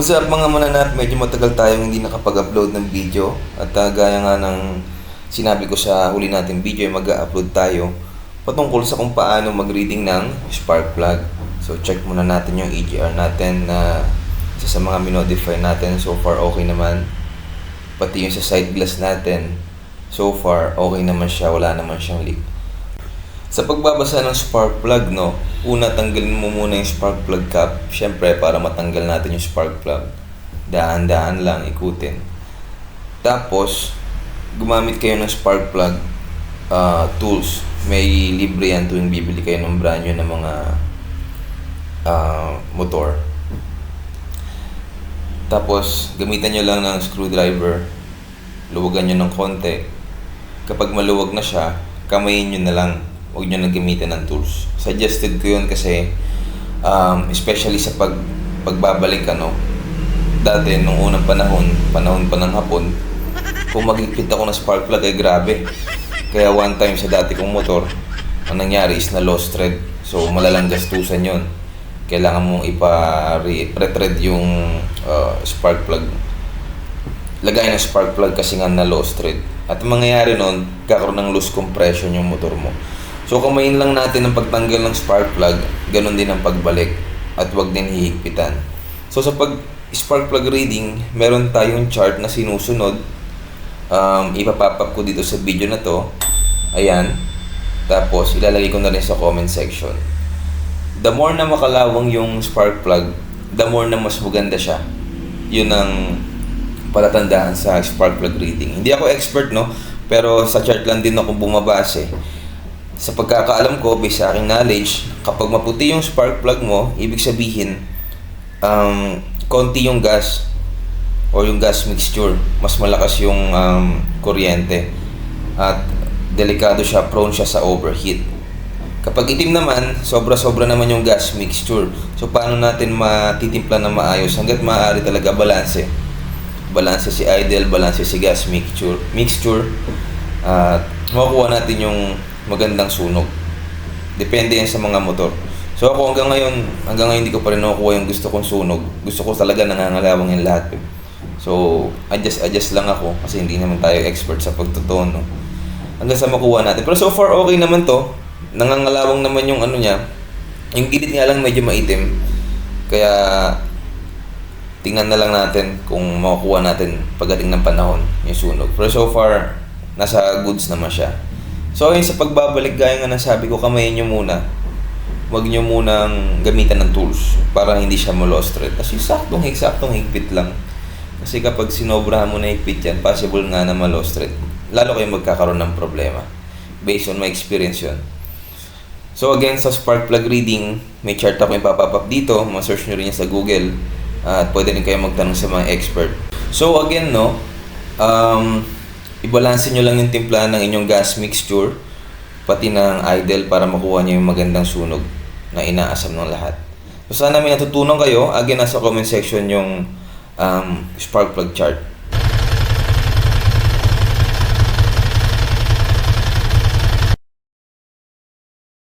What's up mga mananap, medyo matagal tayong hindi nakapag-upload ng video at gaya nga ng sinabi ko sa huli natin video ay mag-upload tayo patungkol sa kung paano mag-reading ng spark plug. So check muna natin yung EGR natin na isa sa mga minodify natin. So far okay naman, pati yung sa side glass natin so far okay naman siya, wala naman siyang leak. Sa pagbabasa ng spark plug, no, una tanggalin mo muna yung spark plug cap. Syempre, para matanggal natin yung spark plug, daan-daan lang, ikutin. Tapos, gumamit kayo ng spark plug tools. May libre yan tuwing bibili kayo ng brand new ng mga motor. Tapos, gamitan nyo lang ng screwdriver. Luwagan nyo ng konti. Kapag maluwag na siya, kamayin nyo na lang. Huwag nyo na gamitin ng tools. Suggested ko yun kasi especially sa pagbabalik dati nung unang panahon pa ng hapon, kung magigpit ako ng spark plug ay grabe. Kaya one time sa dati kong motor, ang nangyari is na lost thread. So malalang gastusan yun. Kailangan mong retread yung spark plug. Lagay ng spark plug kasi nga na lost thread. At ang mangyayari nun, kakaroon ng loose compression yung motor mo. So kamayin lang natin ang pagtanggal ng spark plug, ganun din ang pagbalik at wag din hihigpitan. So sa spark plug reading, meron tayong chart na sinusunod. Ipapapap ko dito sa video na to. Ayan. Tapos ilalagay ko na rin sa comment section. The more na makalawang yung spark plug, the more na mas maganda siya. Yun ang palatandaan sa spark plug reading. Hindi ako expert, no? Pero sa chart lang din ako bumabase. Sa pagkakaalam ko, based sa aking knowledge, kapag maputi yung spark plug mo, ibig sabihin, konti yung gas o yung gas mixture, mas malakas yung kuryente at delikado siya, prone siya sa overheat. Kapag itim naman, sobra-sobra naman yung gas mixture. So paano natin matitimpla na maayos? Hanggat maaari talaga balanse. Balanse si idle, balanse si gas mixture at makukuha natin yung magandang sunog. Depende yan sa mga motor. So ako hanggang ngayon hindi ko pa rin nakukuha yung gusto kong sunog. Gusto ko talaga nangangalawang yung lahat. So adjust lang ako kasi hindi naman tayo expert sa pagtutono. Hanggang sa makuha natin. Pero so far okay naman to. Nangangalawang naman yung niya. Yung gilid nga lang medyo maitim. Kaya tingnan na lang natin kung makukuha natin pagdating ng panahon yung sunog. Pero so far nasa goods naman siya. So yun, sa pagbabalik gaya nga nasabi ko, kamayin nyo muna. Huwag nyo munang gamitan ng tools para hindi siya ma-lost thread. Kasi saktong higpit lang. Kasi kapag sinobrahan mo na higpit yan, possible nga na ma-lost thread. Lalo kayo magkakaroon ng problema. Based on my experience yun. So again, sa spark plug reading, may chart ako yung papapap dito. Ma-search nyo rin yan sa Google. At pwede rin kayo magtanong sa mga expert. So again, ibalanse nyo lang yung timplahan ng inyong gas mixture pati ng idle para makuha nyo yung magandang sunog na inaasam ng lahat. So sana may natutunan kayo. Again, nasa comment section yung spark plug chart.